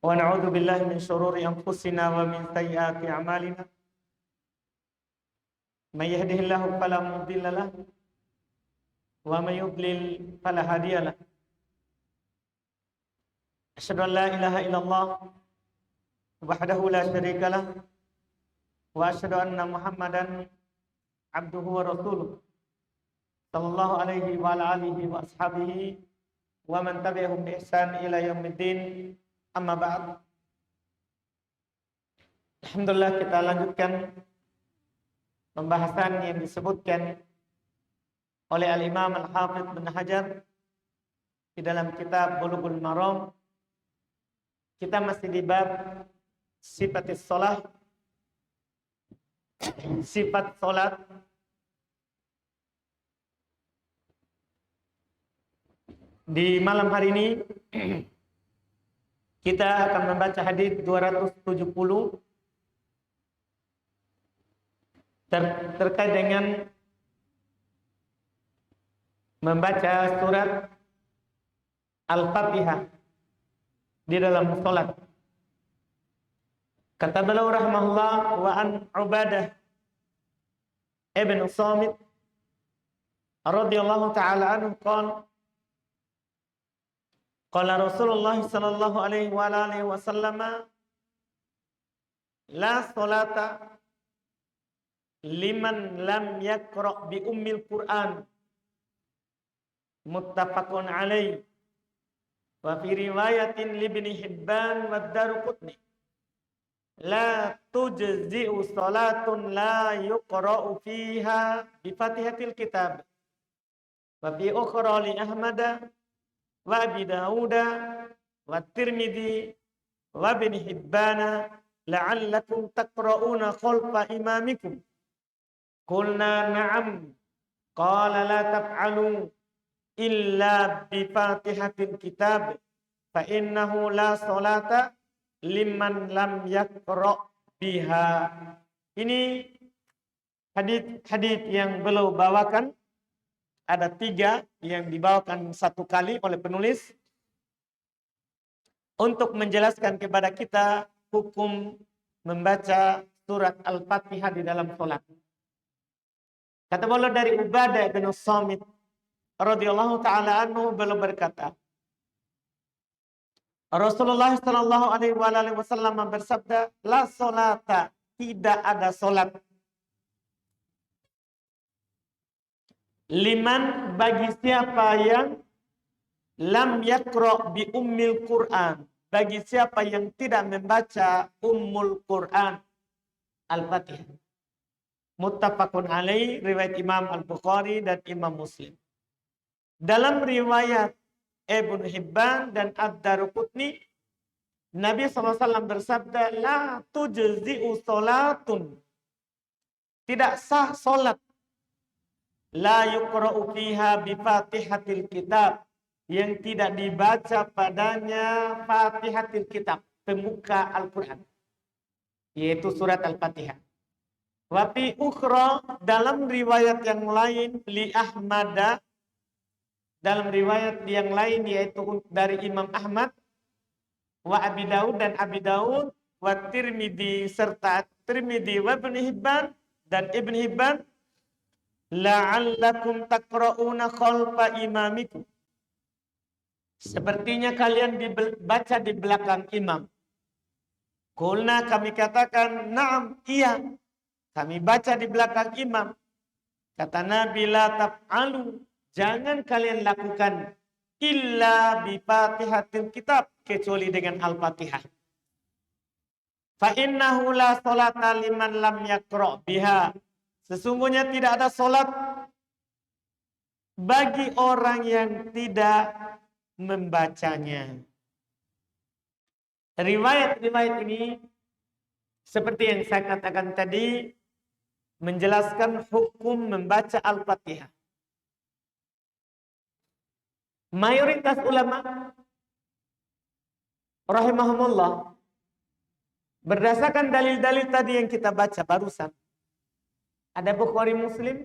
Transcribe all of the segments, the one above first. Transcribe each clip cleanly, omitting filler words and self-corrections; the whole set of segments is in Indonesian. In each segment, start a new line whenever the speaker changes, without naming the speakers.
ونعوذ بالله من شرور أنفسنا ومن سيئات أعمالنا من يهده الله فلا مضل له ومن يضلل فلا هادي له أشهد أن لا إله إلا الله وحده لا شريك له وأشهد أن محمدا عبده ورسوله صلى الله عليه وعلى آله وأصحابه ومن tabi'ahum bi ihsan ila yaumiddin. Amma ba'd. Alhamdulillah, kita lanjutkan pembahasan yang disebutkan oleh Al-Imam Al-Hafidh Ibnu Hajar di dalam kitab Bulughul Maram. Kita masih di bab sifatis shalah, sifat salat. Di malam hari ini kita akan membaca hadis 270 terkait dengan membaca surat Al-Fatihah di dalam salat. Kata beliau rahimahullah, wa an Ubadah ibn Samit radhiyallahu ta'ala anhu qala Rasulullah sallallahu alaihi wa alihi wasallam la salata liman lam yaqra bi ummil Qur'an, muttafaqun alaihi. Wa fi riwayatin li Ibn Hibban wa Daruqutni la tujzi'u salatun la yuqra'u fiha bi Fatihatil kitab. Wa fi ukhra li Ahmad wa Abi Dawud wa Tirmidzi wa Ibn Hibban la'allakum taqra'una khalfa imamikum. Qulna na'am. Qala la taf'alu illa bi Fatihatil kitab fa innahu la salata liman lam yaqra biha. Ini hadis yang beliau bawakan. Ada 3 yang dibawakan satu kali oleh penulis untuk menjelaskan kepada kita hukum membaca surat Al-Fatihah di dalam salat. Kata beliau dari Ubadah bin Samit radhiyallahu ta'ala anhu, beliau berkata, Rasulullah sallallahu alaihi wasallam bersabda, la salata, tidak ada salat, liman, bagi siapa yang lam yaqra bi ummil Qur'an, bagi siapa yang tidak membaca ummul Qur'an, Al-Fatihah. Muttafaqun alaih, riwayat Imam Al-Bukhari dan Imam Muslim. Dalam riwayat Ibnu Hibban dan Ad-Daruqutni, Nabi SAW bersabda, la tujzi'u salatun, tidak sah salat, la yuqra'u fiha bi Fatihatil kitab, yang tidak dibaca padanya Fatihatil kitab, pembuka Al-Quran, yaitu surat Al-Fatihah. Wa fi ukhra, dalam riwayat yang lain, li Ahmad, dalam riwayat yang lain yaitu dari Imam Ahmad, wa Abi Dawud dan Abi Dawud, wa Tirmidzi serta Tirmidzi, wa Ibn Hibban dan Ibn Hibban, la'allakum taqra'una khalfa imamikum, sepertinya kalian dibaca di belakang imam. Qulna, kami katakan, na'am, iya, kami baca di belakang imam. Kata Nabi, la taf'alu, jangan kalian lakukan, illa bi Fatihatil kitab, kecuali dengan Al-Fatihah. Fa innahu la salata liman lam yaqra biha, sesungguhnya tidak ada salat bagi orang yang tidak membacanya. Riwayat-riwayat ini, seperti yang saya katakan tadi, menjelaskan hukum membaca Al-Fatihah. Mayoritas ulama rahimahumullah, berdasarkan dalil-dalil tadi yang kita baca barusan, ada Bukhari Muslim,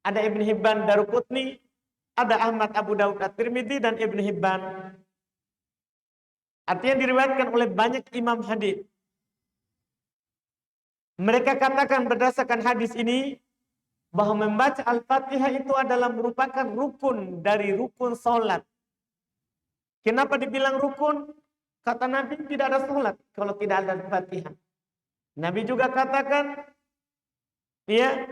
ada Ibn Hibban Daruqutni, ada Ahmad, Abu Dawud, At-Tirmidzi dan Ibn Hibban, Artinya diriwayatkan oleh banyak imam hadis. Mereka katakan berdasarkan hadis ini bahwa membaca Al-Fatihah itu adalah merupakan rukun dari rukun salat. Kenapa dibilang rukun? Kata Nabi tidak ada salat kalau tidak ada Al-Fatihah. Nabi juga katakan, ya,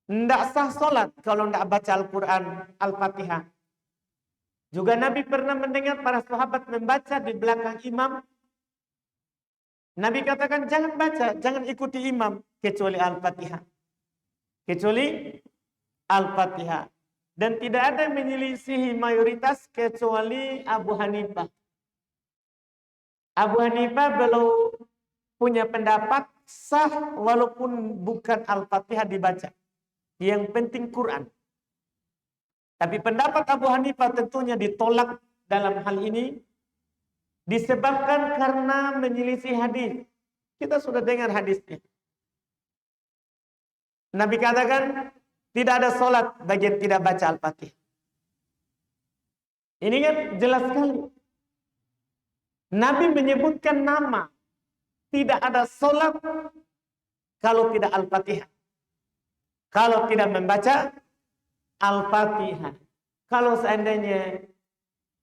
tidak sah salat kalau tidak baca Al-Quran, Al-Fatihah. Juga Nabi pernah mendengar para sahabat membaca di belakang imam. Nabi katakan jangan baca, jangan ikuti imam kecuali Al-Fatihah. Kecuali Al-Fatihah. Dan tidak ada yang menyelisihi mayoritas kecuali Abu Hanifah. Abu Hanifah belum punya pendapat sah walaupun bukan Al-Fatihah dibaca. Yang penting Quran. Tapi pendapat Abu Hanifah tentunya ditolak dalam hal ini disebabkan karena menyelisih hadis. Kita sudah dengar hadisnya. Nabi katakan tidak ada solat bagi yang tidak baca Al-Fatihah. Ini kan jelas sekali. Nabi menyebutkan nama. Tidak ada solat kalau tidak Al-Fatihah. Kalau tidak membaca Al-Fatihah. Kalau seandainya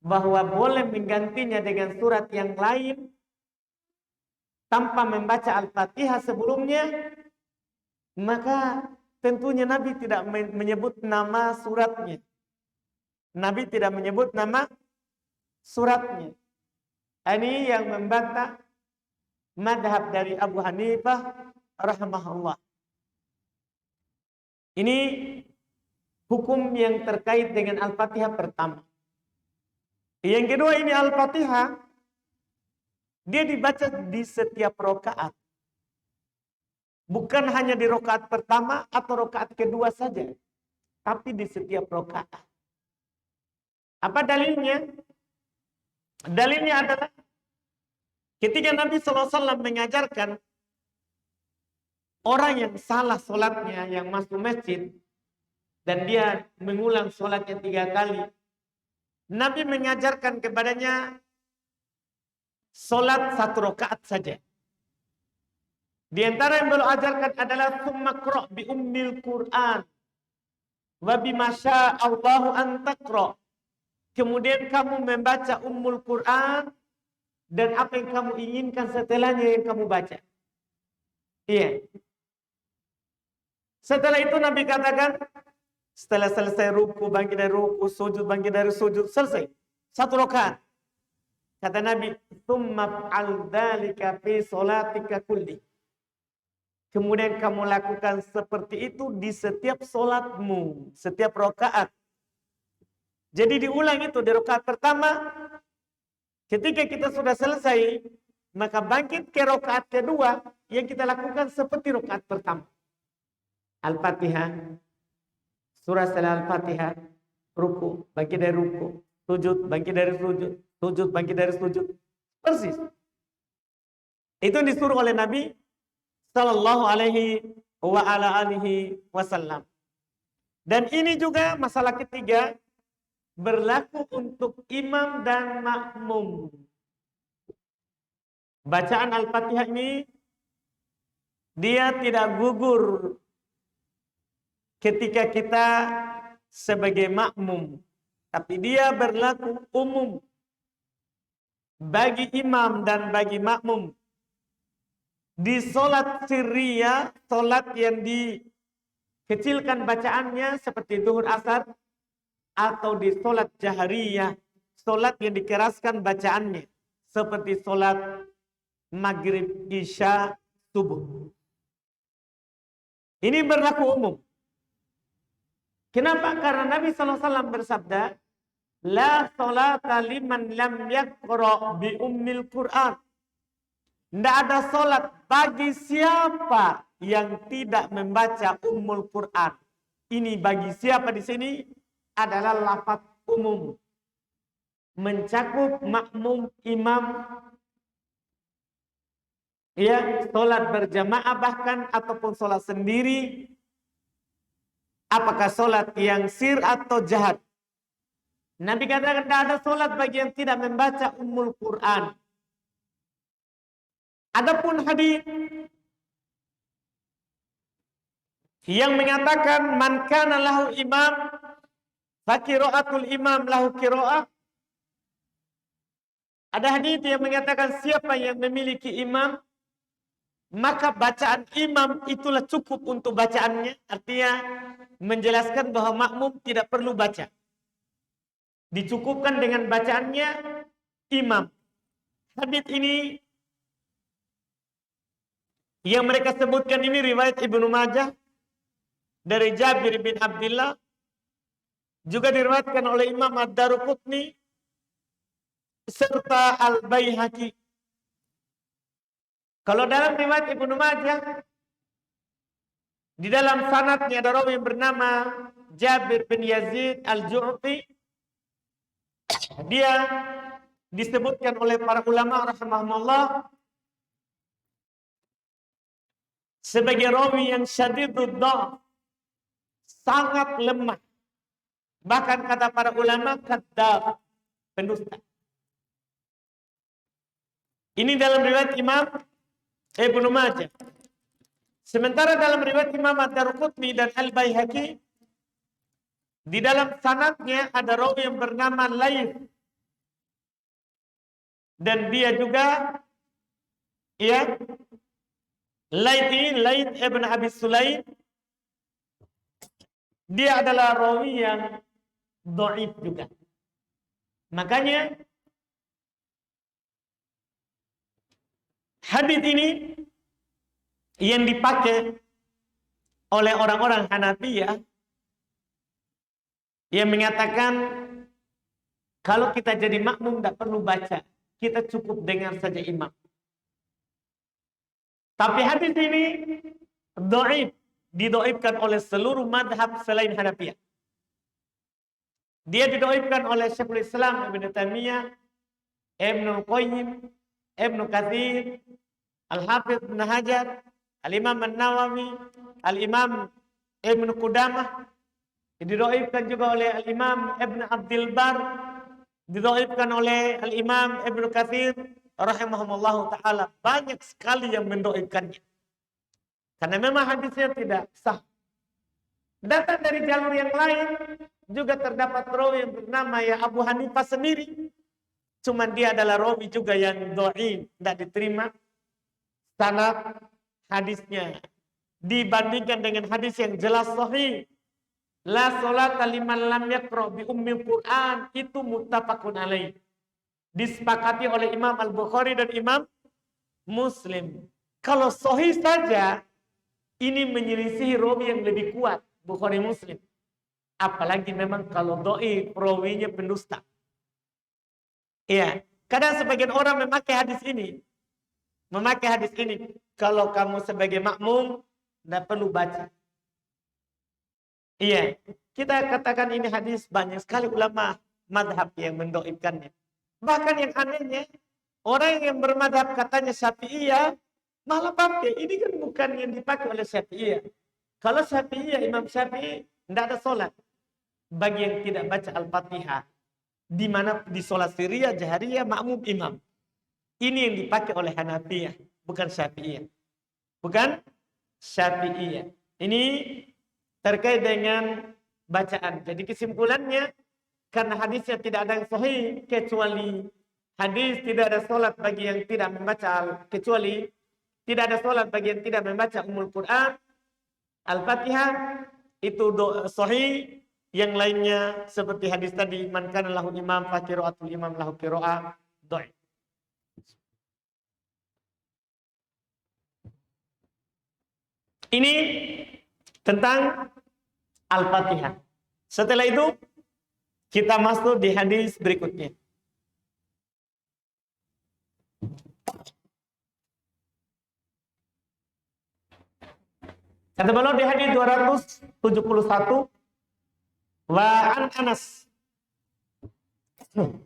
bahwa boleh menggantinya dengan surat yang lain tanpa membaca Al-Fatihah sebelumnya, maka tentunya Nabi tidak menyebut nama suratnya. Nabi tidak menyebut nama suratnya. Ini yang membantah madhab dari Abu Hanifah rahimahullah. Ini hukum yang terkait dengan Al-Fatihah pertama. Yang kedua ini Al-Fatihah, dia dibaca di setiap rakaat. Bukan hanya di rakaat pertama atau rakaat kedua saja, tapi di setiap rakaat. Apa dalilnya? Dalilnya adalah ketika Nabi SAW mengajarkan orang yang salah sholatnya, yang masuk masjid, dan dia mengulang sholatnya 3 kali, Nabi mengajarkan kepadanya sholat 1 rakaat saja. Di antara yang beliau ajarkan adalah summa qra' bi ummil Qur'an wa bima syaa Allahu an taqra'. Kemudian kamu membaca ummul Qur'an dan apa yang kamu inginkan setelahnya yang kamu baca. Iya. Setelah itu Nabi katakan, setelah selesai ruku, bangkit dari ruku, sujud, bangkit dari sujud, selesai. 1 rakaat. Kata Nabi, "Tsumma fa'al dzalika fi sholatika kulli." Kemudian kamu lakukan seperti itu di setiap solatmu, setiap rakaat. Jadi diulang itu di rakaat pertama. Ketika kita sudah selesai, maka bangkit ke rakaat kedua yang kita lakukan seperti rakaat pertama. Al-Fatihah, surah setelah Al-Fatihah, ruku, bangkit dari ruku, sujud, bangkit dari sujud, sujud, bangkit dari sujud. Persis. Itu disuruh oleh Nabi sallallahu alaihi wa ala alihi wasallam. Dan ini juga masalah ketiga berlaku untuk imam dan makmum. Bacaan Al-Fatihah ini dia tidak gugur ketika kita sebagai makmum, tapi dia berlaku umum bagi imam dan bagi makmum. Di solat sirriyah, solat yang dikecilkan bacaannya seperti zuhur asar, atau di solat jahriyah, solat yang dikeraskan bacaannya seperti solat maghrib, isya, subuh. Ini berlaku umum. Kenapa? Karena Nabi SAW bersabda, la sholata liman lam yaqra bi ummil Qur'an. Tidak ada solat bagi siapa yang tidak membaca ummul Quran. Ini bagi siapa di sini adalah lafaz umum. Mencakup makmum, imam, ya, solat berjamaah bahkan ataupun solat sendiri. Apakah solat yang sir atau jahat. Nabi katakan tidak ada sholat bagi yang tidak membaca Ummul Quran. Adapun hadis yang mengatakan man kana lahu imam fa qiraatul imam lahu qiraah. Ada hadis yang mengatakan siapa yang memiliki imam maka bacaan imam itulah cukup untuk bacaannya. Artinya menjelaskan bahwa makmum tidak perlu baca. Dicukupkan dengan bacaannya imam. Hadis ini yang mereka sebutkan ini riwayat Ibnu Majah dari Jabir bin Abdullah, juga diriwayatkan oleh Imam Ad-Daruqutni serta Al-Baihaqi. Kalau dalam riwayat Ibnu Majah, di dalam sanadnya ada rawi yang bernama Jabir bin Yazid Al-Ju'fi. Dia disebutkan oleh para ulama rahimahumullah sebagai rawi yang syadidud dha'f, sangat lemah. Bahkan kata para ulama kadzdzab, pendusta. Ini dalam riwayat Imam Ibnu Majah. Sementara dalam riwayat Imam Ad-Daruqutni dan Al-Baihaqi, di dalam sanadnya ada rawi yang bernama Laits. Dan dia juga Laits ibn Abi Sulaim, dia adalah rawi yang dhaif juga. Makanya hadis ini yang dipakai oleh orang-orang Hanafiyah yang mengatakan kalau kita jadi makmum tidak perlu baca, kita cukup dengar saja imam. Tapi hadis ini dhaif, didhaifkan oleh seluruh madhab selain Hanafiyah. Dia didhaifkan oleh Syekhul Islam Ibnu Taimiyah, Ibnu Qayyim, Ibnu Katsir, Al-Hafidz Ibnu Hajar, Al-Imam An-Nawawi, Al-Imam Ibnu Qudamah. Didhaifkan juga oleh Al-Imam Ibnu Abdul Bar, didhaifkan oleh Al-Imam Ibnu Katsir rahimahumullahu taala. Banyak sekali yang mendhaifkannya. Karena memang hadisnya tidak sah. Datang dari jalur yang lain juga terdapat rawi yang bernama Abu Hanifah sendiri. Cuman dia adalah rawi juga yang dhaif, tidak diterima sanad hadisnya dibandingkan dengan hadis yang jelas sahih. La sholata liman lam yaqra bi ummil Quran, itu muttafaqun alaih. Disepakati oleh Imam Al-Bukhari dan Imam Muslim. Kalau sahih saja, ini menyelisihi rawi yang lebih kuat, Bukhari Muslim. Apalagi memang kalau dhaif, rawinya pendusta. Iya, kadang sebagian orang memakai hadis ini. Kalau kamu sebagai makmum, tidak perlu baca. Iya, kita katakan ini hadis banyak sekali ulama madhab yang mendhaifkannya. Bahkan yang anehnya, orang yang bermadhab katanya Syafi'iyah, malah pakai. Ini kan bukan yang dipakai oleh Syafi'iyah. Kalau Syafi'iyah, Imam Syafi'i, tidak ada sholat bagi yang tidak baca Al-Fatihah. Di mana di sholat sirriyah, jahriyah, makmum imam. Ini yang dipakai oleh Hanafiyah, bukan Syafi'iyah. Bukan Syafi'iyah. Ini terkait dengan bacaan. Jadi kesimpulannya, karena hadisnya tidak ada yang sahih, kecuali hadis tidak ada sholat bagi yang tidak membaca, kecuali tidak ada sholat bagi yang tidak membaca Ummul Quran, Al-Fatihah, itu sahih. Yang lainnya seperti hadis tadi, man kana lahu imam fa qiraatul imam lahu qiraah, dhaif. Ini tentang Al-Fatihah. Setelah itu kita masuk di hadis berikutnya. Kata beliau di hadis 271, wa an Anas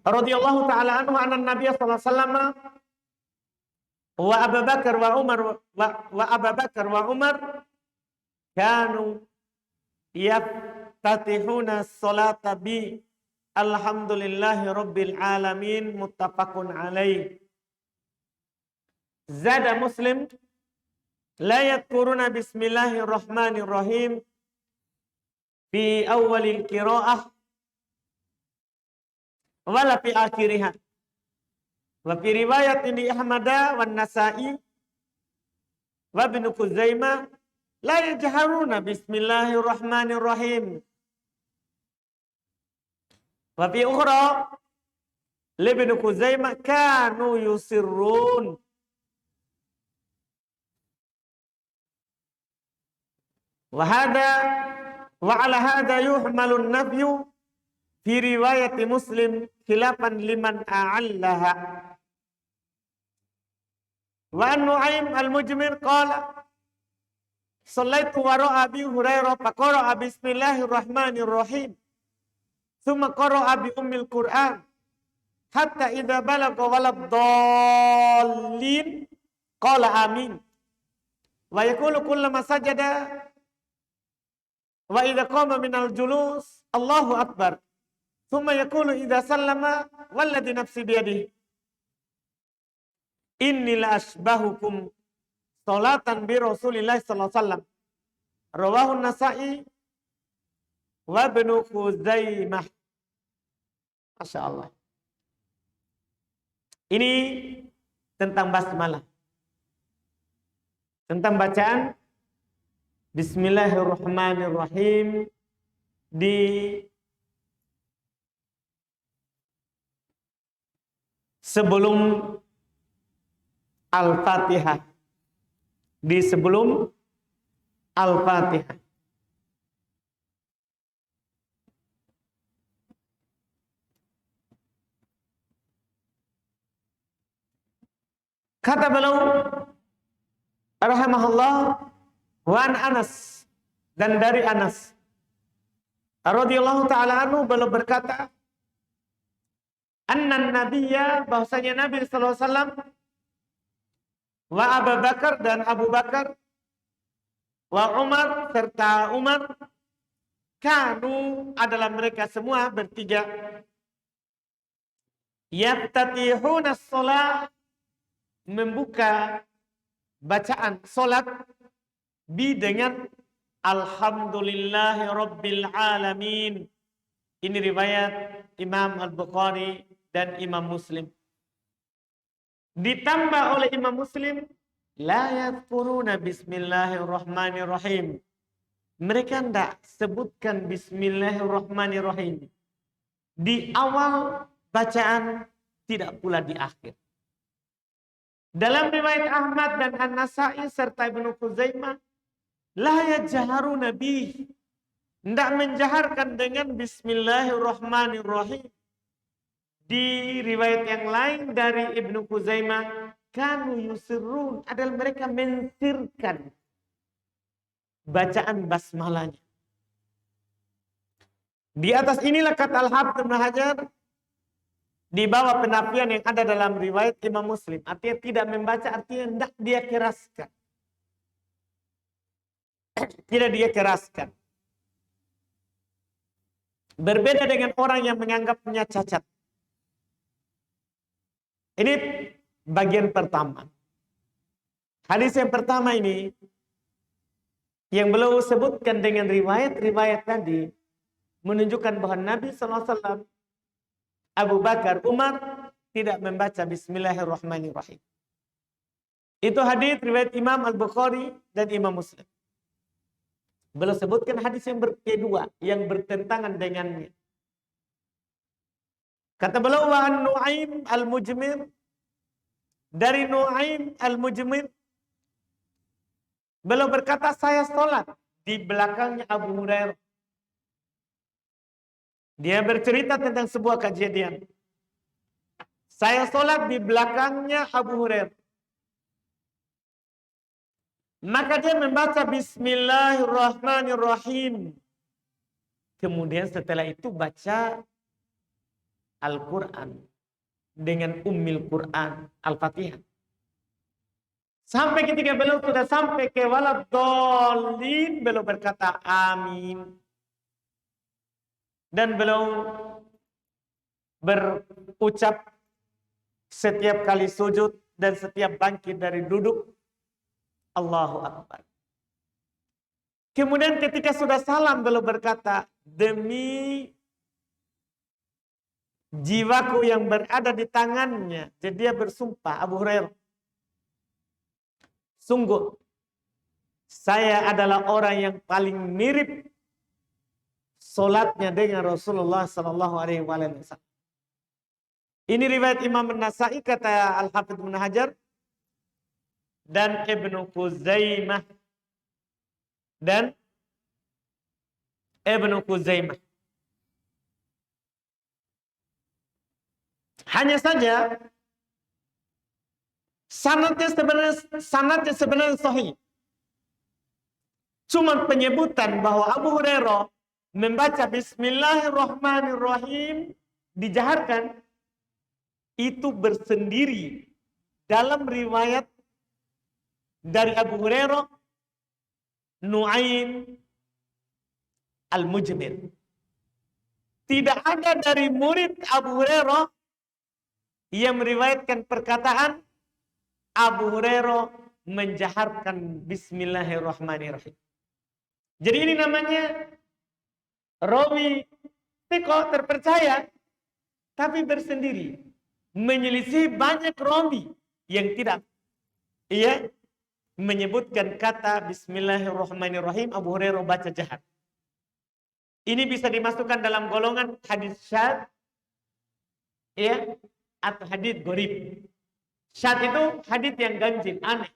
radhiyallahu taala anhu anna Nabiy sallallahu alaihi wasallam wa Abu Bakar wa Umar kanu yaftatihuna sholata bi Alhamdulillahi Rabbil Alamin, muttafaqun alaih. Zada Muslim, la yadhkuruna bismillahirrahmanirrahim fi awalil qiraah wala fi akhiriha. Wa fi riwayat ini Ahmada wan Nasa'i wa Ibnu Khuzaimah la yajharuna bismillahirrahmanirrahim. Wa fi ukhra li Ibnu Khuzaimah kanu yusirrun. Wa ala hadha yuhmalu an-nafyu fi riwayat Muslim khilafan liman a'allaha. Wa Nu'aim al-Mujmir qala sallaitu wara'a Abi Hurairah faqara'a bismillahirrahmanirrahim thumma qara'a bi ummil Qur'an hatta idza balagha waladdallin qala amin wa yaqulu kullama sajada wa idza qama minal julus Allahu akbar thumma yaqulu idza sallama walladhi nafsi biyadihi inni la asbahukum salatan bi Rasulillah sallallahu alaihi wasallam. Rawahu Nasa'i wa Ibnu Khuzaimah. Masya Allah. Ini tentang basmalah. Tentang bacaan Bismillahirrahmanirrahim di sebelum Al-Fatihah. Di sebelum Al-Fatihah. Kata beliau rahimahullah, wan Anas, dan dari Anas radhiyallahu taala anhu, beliau berkata, annan nabiyya, bahwasanya Nabi sallallahu alaihi wasallam, wa Abu Bakar, dan Abu Bakar, wa Umar, serta Umar, kanu, adalah mereka semua bertiga, yaftatihuna sholat, membuka bacaan solat dengan Alhamdulillahi Rabbil Alamin. Ini riwayat Imam Al-Bukhari dan Imam Muslim. Ditambah oleh Imam Muslim, la yadhkuruna bismillahirrahmanirrahim. Mereka tidak sebutkan bismillahirrahmanirrahim di awal bacaan, tidak pula di akhir. Dalam riwayat Ahmad dan An-Nasa'i serta Ibnu Khuzaimah, la yajharuna bih, tidak menjaharkan dengan bismillahirrahmanirrahim. Di riwayat yang lain dari Ibnu Khuzaimah, kanu yusirrun, adalah mereka mensirkan bacaan basmalahnya. Di atas inilah kata Al-Hafidz Ibnu Hajar, di bawah penafian yang ada dalam riwayat Imam Muslim. Artinya tidak membaca, artinya tidak dia keraskan. Tidak dia keraskan. Berbeda dengan orang yang menganggapnya cacat. Ini bagian pertama. Hadis yang pertama ini, yang beliau sebutkan dengan riwayat-riwayat tadi, menunjukkan bahwa Nabi SAW, Abu Bakar, Umar tidak membaca Bismillahirrahmanirrahim. Itu hadis riwayat Imam Al-Bukhari dan Imam Muslim. Beliau sebutkan hadis yang kedua yang bertentangan dengannya. Kata beliau, wa Nu'aim Al-Mujmir, dari Nu'aim Al-Mujmir, beliau berkata, saya sholat di belakangnya Abu Hurairah. Dia bercerita tentang sebuah kejadian. Saya sholat di belakangnya Abu Hurairah. Maka dia membaca Bismillahirrahmanirrahim. Kemudian setelah itu baca Al-Quran dengan Ummil Quran, Al-Fatihah. Sampai ketika beliau sudah sampai ke waladdallin, beliau berkata amin. Dan beliau berucap setiap kali sujud dan setiap bangkit dari duduk, Allahu Akbar. Kemudian ketika sudah salam beliau berkata, demi jiwaku yang berada di tangannya. Jadi dia bersumpah, Abu Hurairah, sungguh saya adalah orang yang paling mirip solatnya dengan Rasulullah Sallallahu Alaihi Wasallam. Ini riwayat Imam An-Nasai, kata Al-Hafidz Ibnu Hajar, dan Ibnu Khuzaimah. Dan Ibnu Khuzaimah. Hanya saja sanadnya sebenarnya sahih. Cuma penyebutan bahwa Abu Hurairah membaca Bismillahirrahmanirrahim dijaharkan itu bersendiri dalam riwayat dari Abu Hurairah, Nu'aim Al-Mujmir. Tidak ada dari murid Abu Hurairah yang meriwayatkan perkataan Abu Hurairah menjaharkan Bismillahirrahmanirrahim. Jadi ini namanya rawi thiqah, terpercaya, tapi bersendiri, menyelisih banyak rawi yang tidak menyebutkan kata Bismillahirrahmanirrahim. Abu Hurairah baca jahar. Ini bisa dimasukkan dalam golongan hadis syadz, atau hadis gharib. Syadz itu hadis yang ganjil, aneh,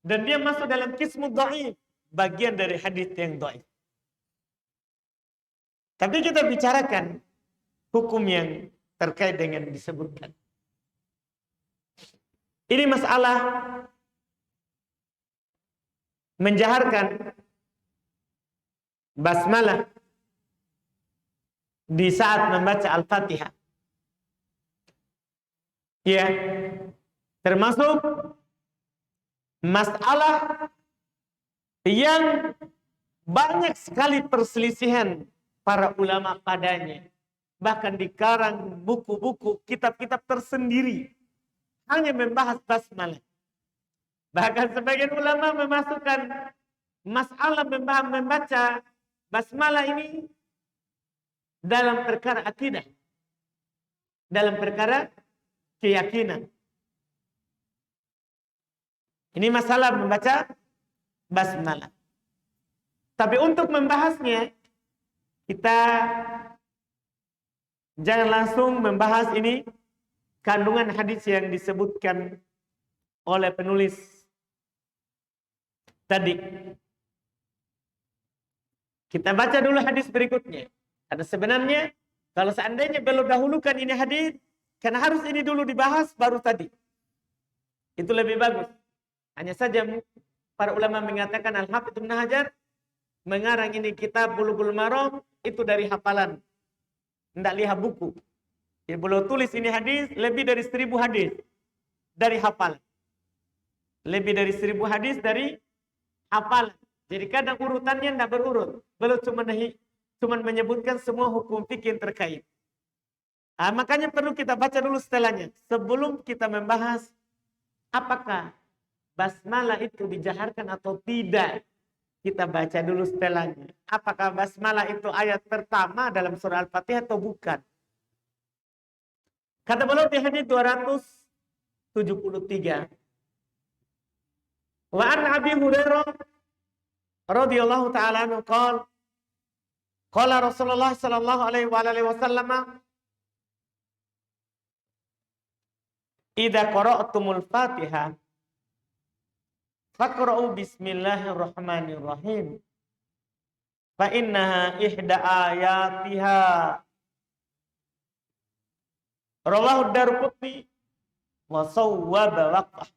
dan dia masuk dalam qismu dhaif, bagian dari hadis yang dhaif. Tapi kita bicarakan hukum yang terkait dengan disebutkan. Ini masalah menjaharkan basmalah di saat membaca Al-Fatihah. Ya, termasuk masalah yang banyak sekali perselisihan para ulama padanya. Bahkan dikarang buku-buku, kitab-kitab tersendiri hanya membahas basmalah. Bahkan sebagian ulama memasukkan masalah membaca basmalah ini dalam perkara akidah, dalam perkara keyakinan. Ini masalah membaca basmalah. Tapi untuk membahasnya, kita jangan langsung membahas ini kandungan hadis yang disebutkan oleh penulis tadi. Kita baca dulu hadis berikutnya. Ada sebenarnya kalau seandainya belum dahulukan ini hadis, karena harus ini dulu dibahas baru tadi. Itu lebih bagus. Hanya saja para ulama mengatakan, Al-Hafidz Ibnu Hajar mengarang ini kitab Bulughul Maram itu dari hafalan. Tidak lihat buku. Dia belum tulis ini hadis, lebih dari 1000 hadis dari hafalan. Lebih dari 1000 hadis dari hafalan. Jadi kadang urutannya tidak berurut. Belum cuma menyebutkan semua hukum fikih yang terkait. Makanya perlu kita baca dulu setelahnya. Sebelum kita membahas apakah basmalah itu dijaharkan atau tidak. Kita baca dulu setelahnya. Apakah basmalah itu ayat pertama dalam surah Al-Fatihah atau bukan. Kata beliau di hadis 273. Wa an Abi Hurairah radhiyallahu ta'ala anhu qala Rasulullah sallallahu alaihi wasallam, idza qara'tumul Fatihah faqra'u bismillahirrahmanirrahim fa innaha ihda ayatiha. Rawahu Darqutni wa sawwaba waqfah.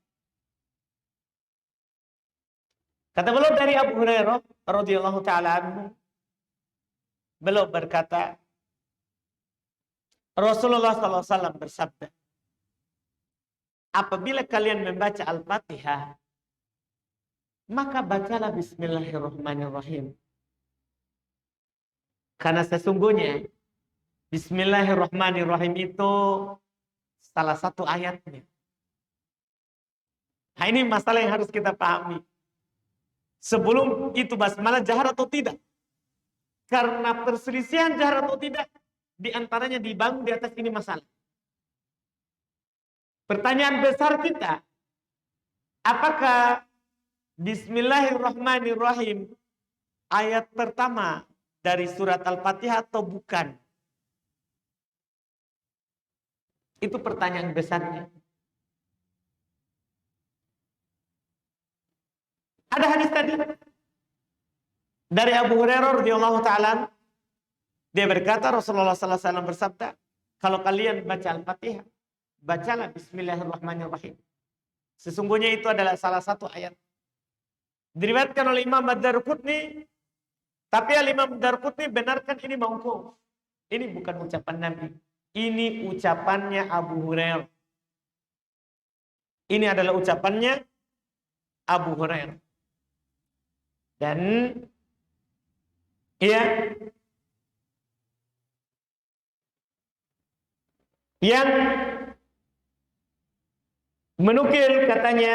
Kata beliau dari Abu Hurairah radhiyallahu taala anhu, beliau berkata, Rasulullah sallallahu alaihi wasallam bersabda, apabila kalian membaca Al-Fatihah, maka bacalah Bismillahirrahmanirrahim. Karena sesungguhnya Bismillahirrahmanirrahim itu salah satu ayatnya. Nah, ini masalah yang harus kita pahami. Sebelum itu basmalah jahar atau tidak? Karena perselisihan jahar atau tidak, diantaranya dibangun di atas ini masalah. Pertanyaan besar kita, apakah Bismillahirrahmanirrahim ayat pertama dari surat Al-Fatihah atau bukan? Itu pertanyaan besarnya. Ada hadis tadi dari Abu Hurairah radhiyallahu taala, dia berkata Rasulullah sallallahu alaihi wasallam bersabda, kalau kalian baca Al-Fatihah, bacalah Bismillahirrahmanirrahim. Sesungguhnya itu adalah salah satu ayat. Diriwayatkan oleh Imam Ad-Darqutni, tapi Imam Ad-Darqutni benarkan ini mauquf. Ini bukan ucapan Nabi. Ini ucapannya Abu Hurairah. Ini adalah ucapannya Abu Hurairah. Dan ya, yang menukil katanya,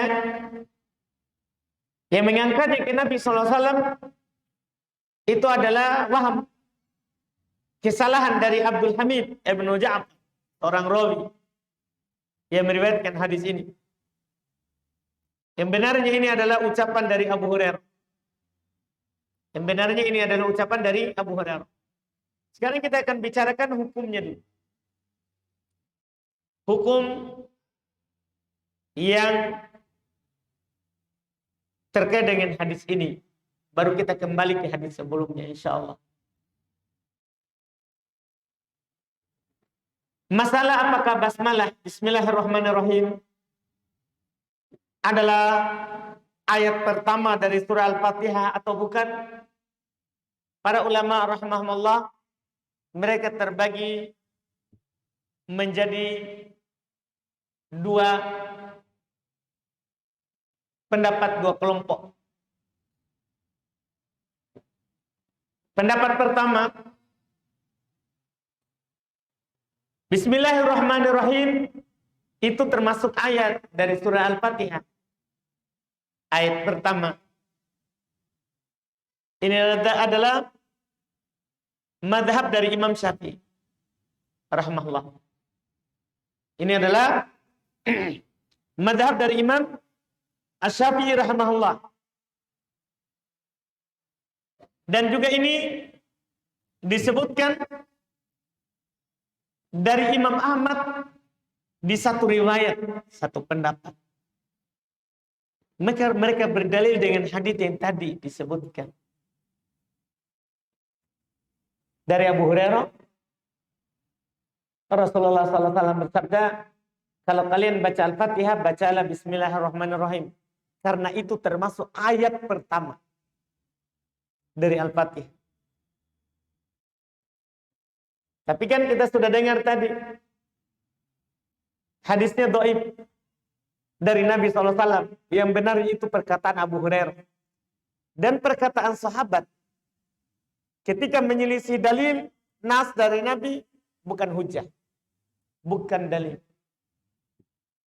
yang mengangkatnya ke Nabi SAW itu adalah waham, kesalahan dari Abdul Hamid Ibnu Ja'far, orang rawi yang meriwayatkan hadis ini. Yang benarnya ini adalah ucapan dari Abu Hurairah. Yang benarnya ini adalah ucapan dari Abu Hurairah. Sekarang kita akan bicarakan hukumnya dulu. Hukum yang terkait dengan hadis ini. Baru kita kembali ke hadis sebelumnya insya Allah. Masalah apakah basmalah Bismillahirrahmanirrahim adalah ayat pertama dari surah Al-Fatihah atau bukan? Para ulama rahimahumullah, mereka terbagi menjadi dua pendapat, dua kelompok. Pendapat pertama, Bismillahirrahmanirrahim itu termasuk ayat dari surah Al-Fatihah. Ayat pertama. Ini adalah madhab dari Imam Syafi'i rahimahullah. Ini adalah madhab dari Imam Asy-Syafi'i rahimahullah. Dan juga ini disebutkan dari Imam Ahmad di satu riwayat, satu pendapat. Mereka berdalil dengan hadis yang tadi disebutkan. Dari Abu Hurairah, Rasulullah SAW bersabda, kalau kalian baca Al-Fatihah, bacalah Bismillahirrahmanirrahim. Karena itu termasuk ayat pertama dari Al-Fatihah. Tapi kan kita sudah dengar tadi, hadisnya dhaif dari Nabi SAW. Yang benar itu perkataan Abu Hurairah. Dan perkataan sahabat, ketika menyelisih dalil, nas dari Nabi, bukan hujah. Bukan dalil.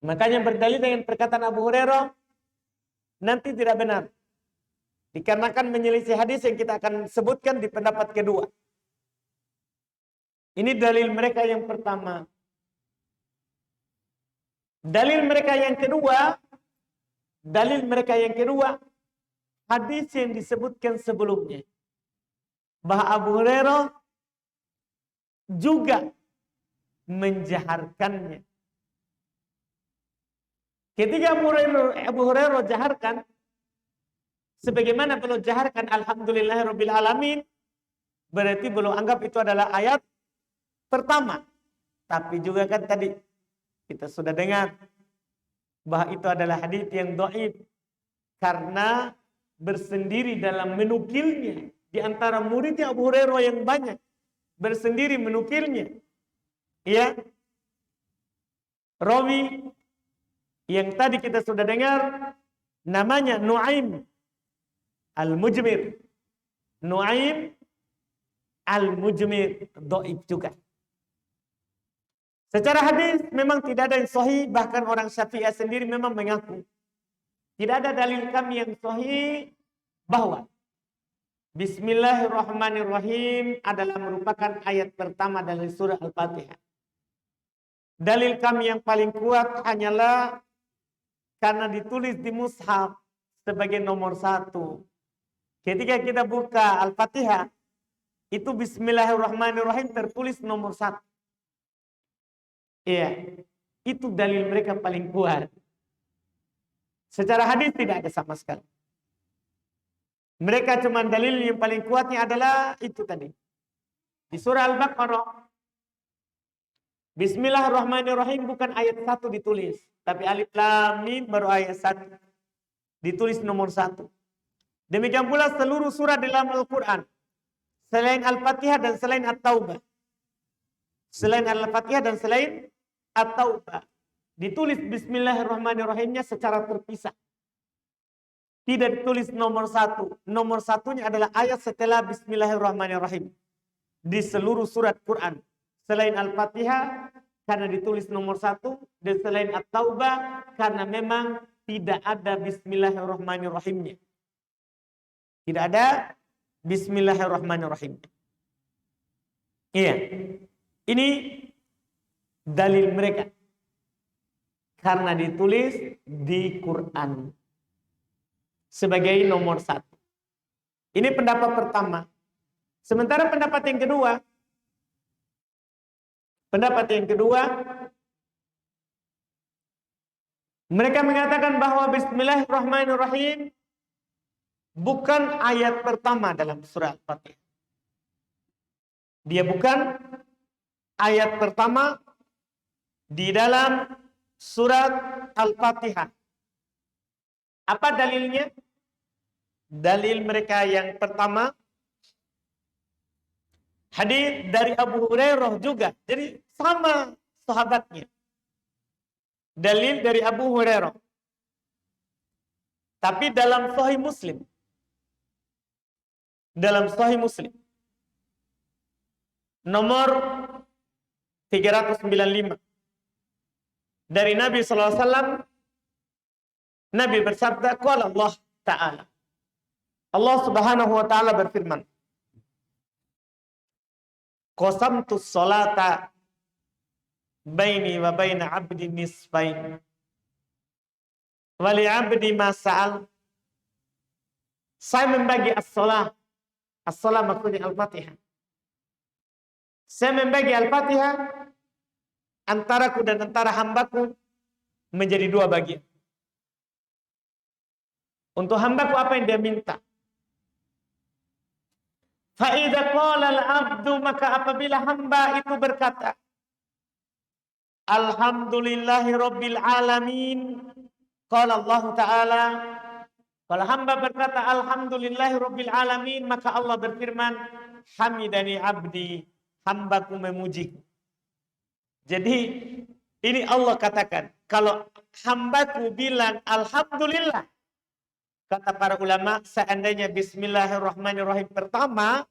Makanya berdalil dengan perkataan Abu Hurairah, nanti tidak benar. Dikarenakan menyelisih hadis yang kita akan sebutkan di pendapat kedua. Ini dalil mereka yang pertama. Dalil mereka yang kedua, hadis yang disebutkan sebelumnya. Bahwa Abu Hurairah juga menjaharkannya. Ketika Abu Hurairah jaharkan, sebagaimana beliau jaharkan Alhamdulillahirabbil alamin, berarti beliau anggap itu adalah ayat pertama. Tapi juga kan tadi kita sudah dengar bahwa itu adalah hadis yang dhaif karena bersendiri dalam menukilnya di antara muridnya Abu Hurairah yang banyak bersendiri menukilnya. Ya. Rawi yang tadi kita sudah dengar namanya Nu'aim Al-Mujmir. Nu'aim Al-Mujmir dhaif juga. Secara hadis memang tidak ada yang sahih, bahkan orang Syafi'iyah sendiri memang mengaku tidak ada dalil kami yang sahih bahwa Bismillahirrahmanirrahim adalah merupakan ayat pertama dari surah Al-Fatihah. Dalil kami yang paling kuat hanyalah karena ditulis di mushaf sebagai nomor 1. Ketika kita buka Al-Fatihah, itu Bismillahirrahmanirrahim tertulis nomor 1. Iya, itu dalil mereka paling kuat. Secara hadis tidak ada sama sekali. Mereka cuma dalil yang paling kuatnya adalah itu tadi. Di surah Al-Baqarah, Bismillahirrahmanirrahim bukan ayat 1 ditulis. Tapi Alif Lam Mim baru ayat 1. Ditulis nomor 1. Demikian pula seluruh surah dalam Al-Quran. Selain Al-Fatihah dan selain At-Taubah. Selain Al-Fatihah dan selain At-Taubah. Ditulis Bismillahirrahmanirrahimnya secara terpisah. Tidak ditulis nomor 1. Nomor 1-nya adalah ayat setelah Bismillahirrahmanirrahim. Di seluruh surat Quran. Selain Al-Fatihah, karena ditulis nomor 1. Dan selain At-Taubah, karena memang tidak ada Bismillahirrahmanirrahimnya. Tidak ada Bismillahirrahmanirrahim. Iya. Ini dalil mereka. Karena ditulis di Quran. Sebagai nomor 1. Ini pendapat pertama. Sementara pendapat yang kedua. Mereka mengatakan bahwa Bismillahirrahmanirrahim bukan ayat pertama dalam surah Al-Fatihah. Dia bukan ayat pertama di dalam surat Al-Fatihah. Apa dalilnya? Dalil mereka yang pertama, hadis dari Abu Hurairah juga. Jadi sama sahabatnya. Dalil dari Abu Hurairah. Tapi dalam Sahih Muslim. Dalam Sahih Muslim. Nomor 395. Dari Nabi SAW. Nabi bersabda, qala Allah Ta'ala. Allah Subhanahu wa Ta'ala berfirman, qasamtus salata baini wa baina abdi nisfain. Wa li abdi ma sa'al. Saya membagi as-salah. As-salah maksudnya Al-Fatihah. Saya membagi Al-Fatihah antaraku dan antara hambaku menjadi 2 bagian. Untuk hambaku apa yang dia minta. Fa'idha qala al-abdu, maka apabila hamba itu berkata, Alhamdulillahi Rabbil Alamin. Qala Allah Ta'ala. Kalau hamba berkata, Alhamdulillahi Rabbil Alamin, maka Allah berfirman, Hamidani abdi, hambaku memujiku. Jadi, ini Allah katakan, kalau hambaku bilang, Alhamdulillah, kata para ulama, seandainya Bismillahirrahmanirrahim pertama,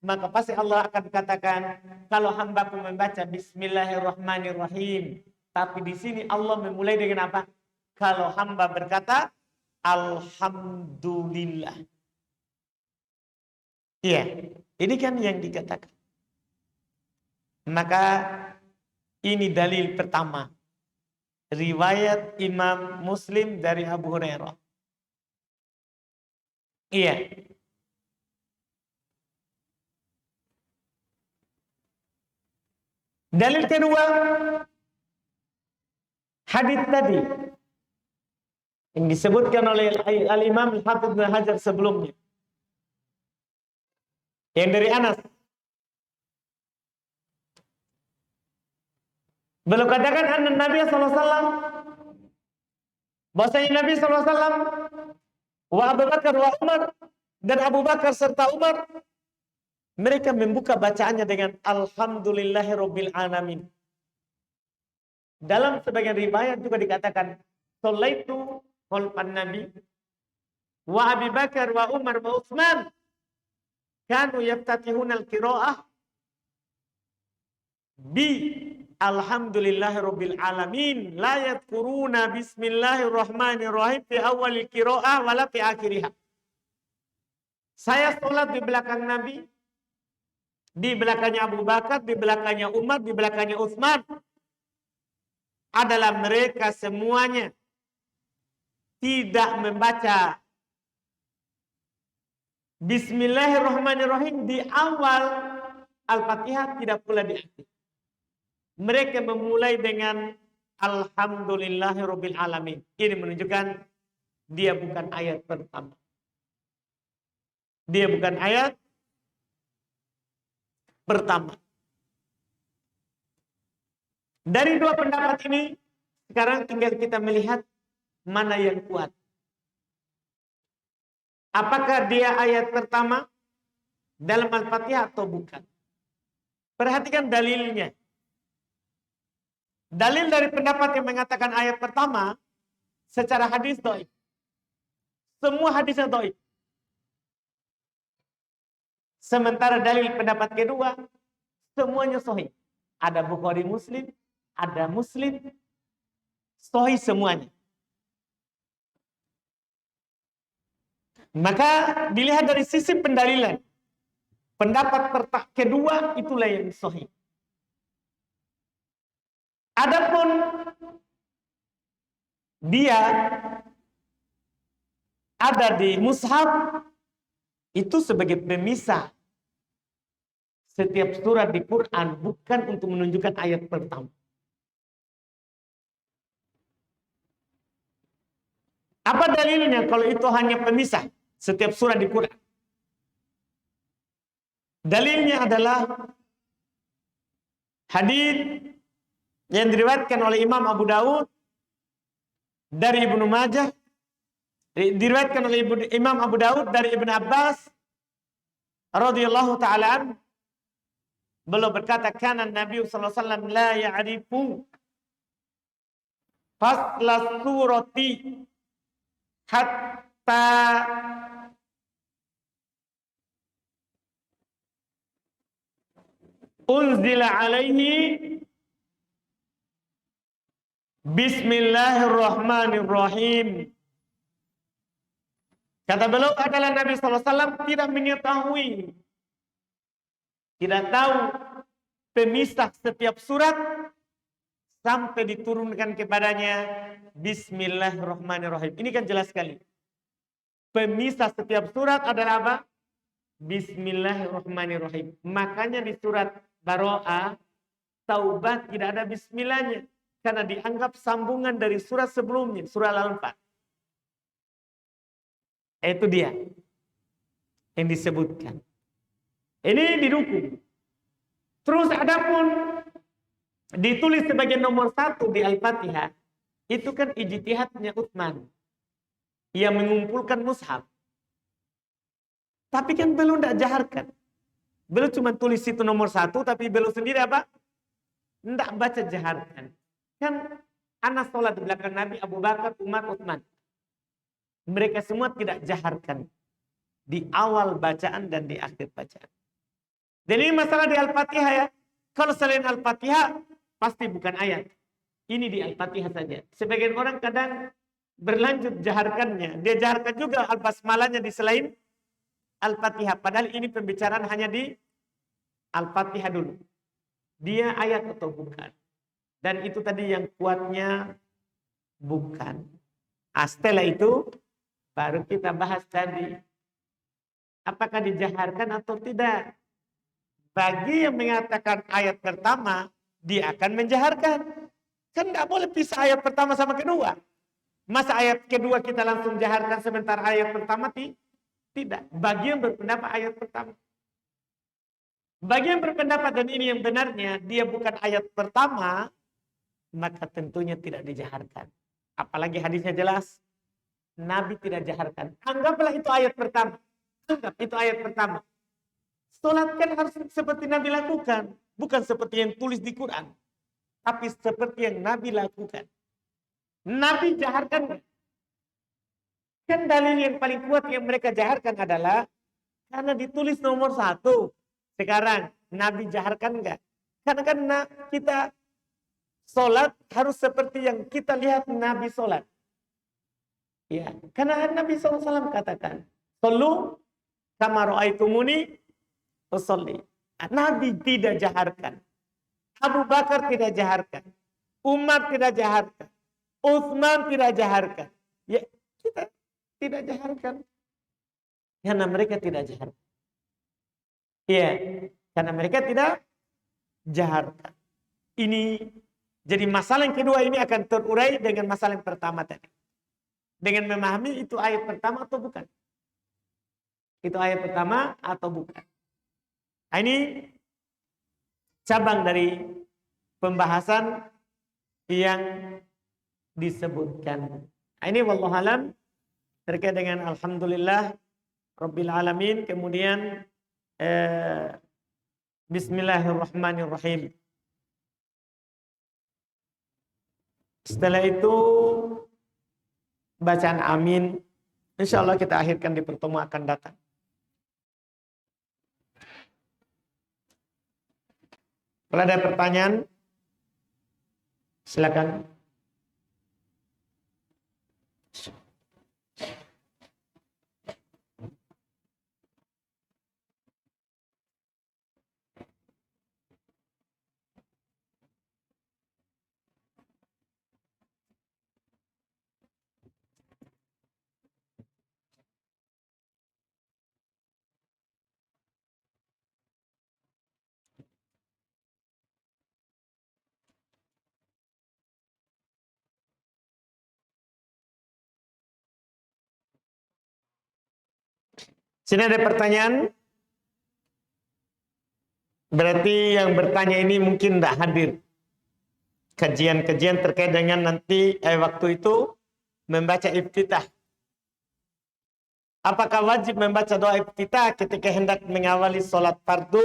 maka pasti Allah akan katakan, kalau hambaku membaca Bismillahirrahmanirrahim. Tapi di sini Allah memulai dengan apa? Kalau hamba berkata, Alhamdulillah. Iya, ini kan yang dikatakan. Maka ini dalil pertama. Riwayat Imam Muslim dari Abu Hurairah. Iya. Dalil kedua, hadis tadi yang disebutkan oleh Al-Imam Al-Hafidz Ibnu Hajar sebelumnya. Yang dari Anas. Beliau katakan anna Nabi sallallahu alaihi wasallam, bahwasanya Nabi sallallahu alaihi wasallam wa Abu Bakar wa Umar, dan Abu Bakar serta Umar, mereka membuka bacaannya dengan Alhamdulillahi Rabbil Alamin. Dalam sebagian riwayat juga dikatakan Shallaitu khalfan Nabi wa Abi Bakar wa Umar wa Utsman kanu yaftatihuna al-qiraah bi alhamdulillahirabbil alamin la yadhkuruna bismillahirrahmanirrahim fi awalil qiraah wala fi akhiriha. Saya sholat di belakang Nabi, di belakangnya Abu Bakar, di belakangnya Umar, di belakangnya Utsman. Adalah mereka semuanya tidak membaca Bismillahirrahmanirrahim di awal Al-Fatihah, tidak pula di akhir. Mereka memulai dengan Alhamdulillahirabbil alamin. Ini menunjukkan dia bukan ayat pertama. Dia bukan ayat pertama. Dari dua pendapat ini, sekarang tinggal kita melihat mana yang kuat. Apakah dia ayat pertama dalam Al-Fatihah atau bukan? Perhatikan dalilnya. Dalil dari pendapat yang mengatakan ayat pertama secara hadis dhaif. Semua hadisnya dhaif. Sementara dalil pendapat kedua semuanya sahih. Ada Bukhari Muslim, ada Muslim, sahih semuanya. Maka dilihat dari sisi pendalilan. Pendapat kedua itulah yang sahih. Adapun dia ada di mushaf itu sebagai pemisah setiap surat di Quran, bukan untuk menunjukkan ayat pertama. Apa dalilnya kalau itu hanya pemisah setiap surat di Quran? Dalilnya adalah hadis yang diriwayatkan oleh Imam Abu Daud dari Ibnu Majah, diriwayatkan oleh Imam Abu Daud dari Ibnu Abbas radhiyallahu taala, beliau berkata, kana Nabi sallallahu alaihi wasallam la ya'rifu fasla surati hatta unzila alaihi Bismillahirrahmanirrahim. Kata beliau adalah Nabi SAW tidak mengetahui, tidak tahu pemisah setiap surat sampai diturunkan kepadanya Bismillahirrahmanirrahim. Ini kan jelas sekali. Pemisah setiap surat adalah apa? Bismillahirrahmanirrahim. Makanya di surat Baro'ah, Taubah tidak ada bismillahnya. Karena dianggap sambungan dari surat sebelumnya, surah Al-Anfal. Itu dia yang disebutkan. Ini didukung. Terus adapun ditulis sebagai nomor 1 di Al-Fatihah, itu kan ijtihadnya Utsman yang mengumpulkan mushaf. Tapi kan beliau tidak jaharkan. Beliau cuma tulis itu nomor 1, tapi beliau sendiri apa? Tidak baca jaharkan. Kan anak sholat di belakang Nabi, Abu Bakar, Umar, Utsman. Mereka semua tidak jaharkan di awal bacaan dan di akhir bacaan. Jadi masalah di Al-Fatihah ya. Kalau selain Al-Fatihah pasti bukan ayat. Ini di Al-Fatihah saja. Sebagian orang kadang berlanjut jaharkannya. Dia jaharkan juga Al-Basmalahnya di selain Al-Fatihah. Padahal ini pembicaraan hanya di Al-Fatihah dulu. Dia ayat atau bukan. Dan itu tadi yang kuatnya bukan. Setelah itu baru kita bahas tadi. Apakah dijaharkan atau tidak. Bagi yang mengatakan ayat pertama, dia akan menjaharkan. Kan tidak boleh pisah ayat pertama sama kedua. Masa ayat kedua kita langsung jaharkan sementara ayat pertama tidak. Bagi yang berpendapat ayat pertama. Bagi yang berpendapat dan ini yang benarnya, dia bukan ayat pertama, maka tentunya tidak dijaharkan. Apalagi hadisnya jelas, Nabi tidak jaharkan. Anggaplah itu ayat pertama. Anggap itu ayat pertama. Salat kan harus seperti Nabi lakukan. Bukan seperti yang tulis di Quran. Tapi seperti yang Nabi lakukan. Nabi jaharkan. Kan dalil yang paling kuat yang mereka jaharkan adalah karena ditulis nomor 1. Sekarang Nabi jaharkan enggak? Karena kan kita Solat harus seperti yang kita lihat Nabi solat. Ya, karena Nabi SAW katakan, "Sallu kama ra'aitumuni usolli." Nabi tidak jaharkan. Abu Bakar tidak jaharkan. Umar tidak jaharkan. Utsman tidak jaharkan. Ya, kita tidak jaharkan. Karena mereka tidak jaharkan. Iya, karena mereka tidak jaharkan. Ini jadi masalah yang kedua ini akan terurai dengan masalah yang pertama tadi. Dengan memahami itu ayat pertama atau bukan. Itu ayat pertama atau bukan. Nah, ini cabang dari pembahasan yang disebutkan. Nah, ini wallahu alam terkait dengan alhamdulillah rabbil alamin. Kemudian bismillahirrahmanirrahim. Setelah itu bacaan amin. Insyaallah kita akhirkan di pertemuan akan datang. Kalau ada pertanyaan, silakan. Sini ada pertanyaan. Berarti yang bertanya ini mungkin tidak hadir. Kajian-kajian terkait dengan nanti waktu itu membaca iftitah. Apakah wajib membaca doa iftitah ketika hendak mengawali sholat fardu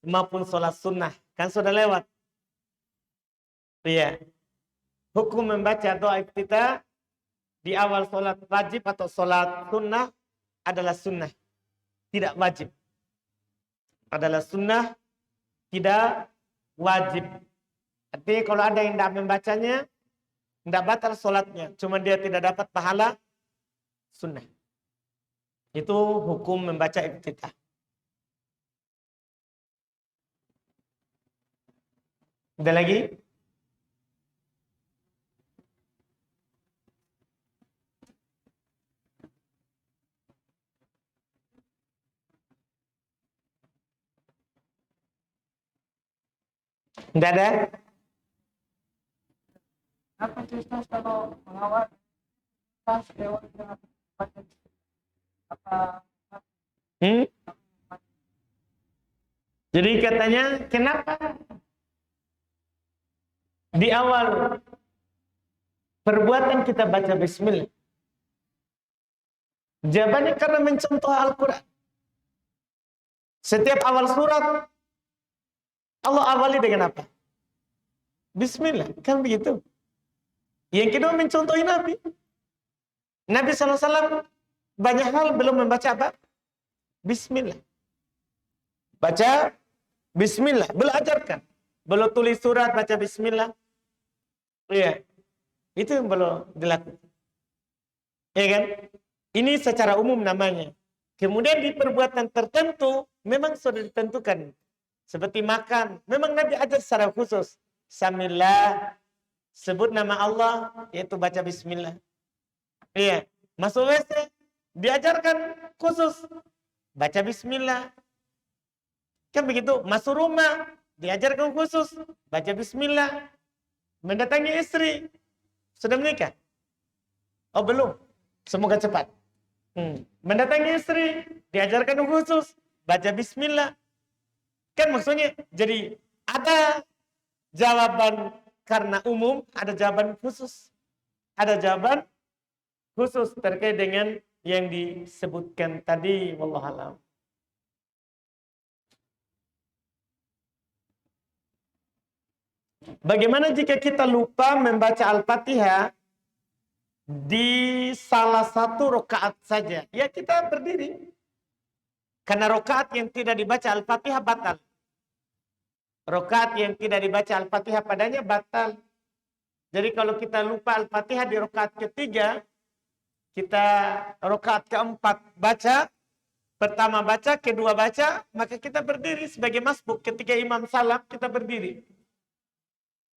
maupun sholat sunnah? Kan sudah lewat. Iya. Hukum membaca doa iftitah di awal sholat wajib atau sholat sunnah adalah sunnah. Tidak wajib. Adalah sunnah, tidak wajib. Artinya kalau ada yang tidak membacanya, tidak batal sholatnya. Cuma dia tidak dapat pahala sunnah. Itu hukum membaca iftitah. Ada lagi? Tidak ada?
Apa Ustaz kalau mengawal tas lewat dengan apa?
Jadi katanya kenapa di awal perbuatan kita baca bismillah? Jawabannya karena mencontoh Al-Quran. Setiap awal surat Allah awali dengan apa? Bismillah, kan begitu. Yang kedua mencontohi Nabi. Nabi SAW banyak hal belum membaca apa? Bismillah. Baca Bismillah, belajarkan. Belum tulis surat baca Bismillah. Iya, itu yang belum dilakukan. Iya kan? Ini secara umum namanya. Kemudian di perbuatan tertentu memang sudah ditentukan. Seperti makan, memang Nabi ajar secara khusus. Samillah, sebut nama Allah, yaitu baca bismillah. Iya, masuk WC, diajarkan khusus. Baca bismillah. Kan begitu, masuk rumah, diajarkan khusus. Baca bismillah. Mendatangi istri, sudah menikah? Oh belum, semoga cepat. Mendatangi istri, diajarkan khusus. Baca bismillah. Kan maksudnya, jadi ada jawaban karena umum, ada jawaban khusus. Ada jawaban khusus terkait dengan yang disebutkan tadi. Wallahualam. Bagaimana jika kita lupa membaca Al-Fatihah di salah satu rakaat saja? Ya kita berdiri. Karena rakaat yang tidak dibaca Al-Fatihah batal. Rakaat yang tidak dibaca Al-Fatihah padanya batal. Jadi kalau kita lupa Al-Fatihah di rakaat ketiga, kita rakaat keempat baca, pertama baca, kedua baca, maka kita berdiri sebagai masbuk. Ketika imam salam, kita berdiri.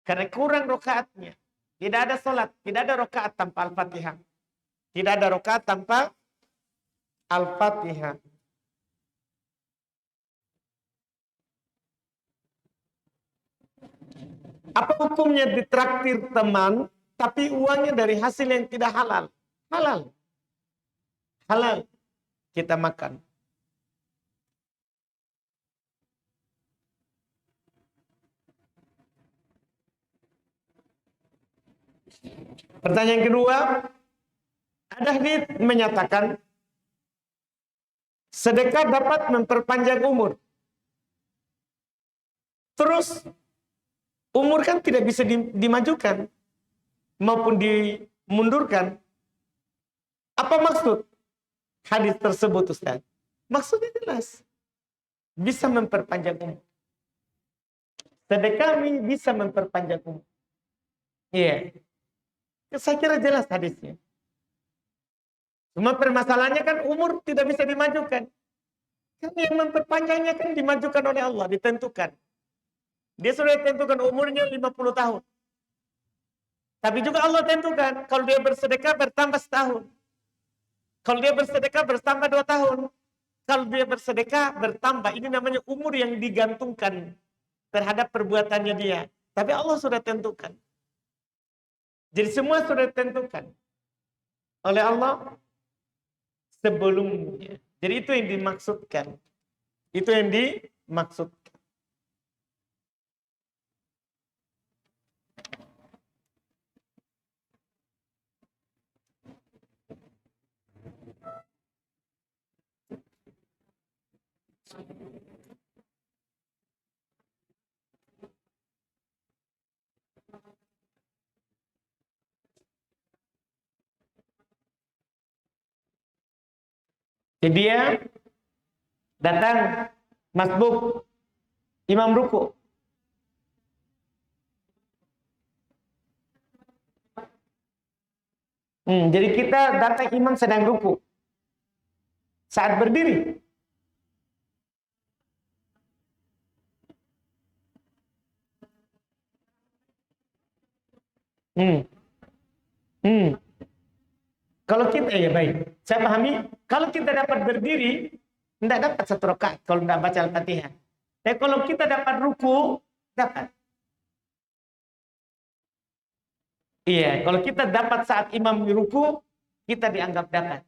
Karena kurang rakaatnya. Tidak ada salat, tidak ada rakaat tanpa Al-Fatihah. Tidak ada rakaat tanpa Al-Fatihah. Apa hukumnya ditraktir teman, tapi uangnya dari hasil yang tidak halal? Halal. Halal. Kita makan. Pertanyaan kedua, ada hadits menyatakan sedekah dapat memperpanjang umur. Terus umur kan tidak bisa dimajukan maupun dimundurkan. Apa maksud hadis tersebut, Ustaz? Maksudnya jelas. Bisa memperpanjang umur. Sedekah bisa memperpanjang umur. Iya. Saya kira jelas hadisnya. Cuma permasalahannya kan umur tidak bisa dimajukan. Kan yang memperpanjangnya kan dimajukan oleh Allah, ditentukan. Dia sudah tentukan umurnya 50 tahun. Tapi juga Allah tentukan, kalau dia bersedekah bertambah setahun. Kalau dia bersedekah bertambah 2 tahun. Kalau dia bersedekah bertambah. Ini namanya umur yang digantungkan terhadap perbuatannya dia. Tapi Allah sudah tentukan. Jadi semua sudah ditentukan oleh Allah sebelumnya. Jadi itu yang dimaksudkan. Itu yang dimaksudkan. Jadi dia datang masbuk imam ruku. Jadi kita datang imam sedang ruku. Saat berdiri. Hmm. Hmm. Kalau kita, ya baik, saya pahami, kalau kita dapat berdiri, tidak dapat 1 rakaat kalau tidak baca Al-Fatihah. Tapi kalau kita dapat ruku, dapat. Iya, kalau kita dapat saat imam ruku, kita dianggap dapat.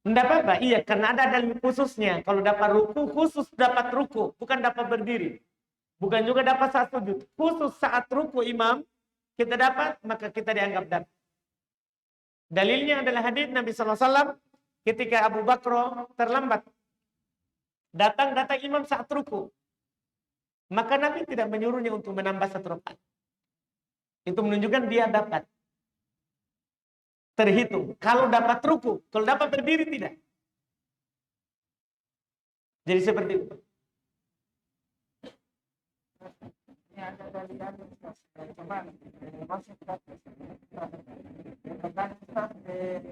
Tidak apa-apa, iya, karena ada dalil khususnya. Kalau dapat ruku, khusus dapat ruku, bukan dapat berdiri. Bukan juga dapat saat sujud. Khusus saat ruku imam, kita dapat, maka kita dianggap dapat. Dalilnya adalah hadis Nabi SAW ketika Abu Bakar terlambat. Datang imam saat ruku. Maka Nabi tidak menyuruhnya untuk menambah 1 rakaat. Itu menunjukkan dia dapat. Terhitung. Kalau dapat ruku, kalau dapat berdiri tidak. Jadi seperti itu.
Ini ada dari cuman masih Ustaz,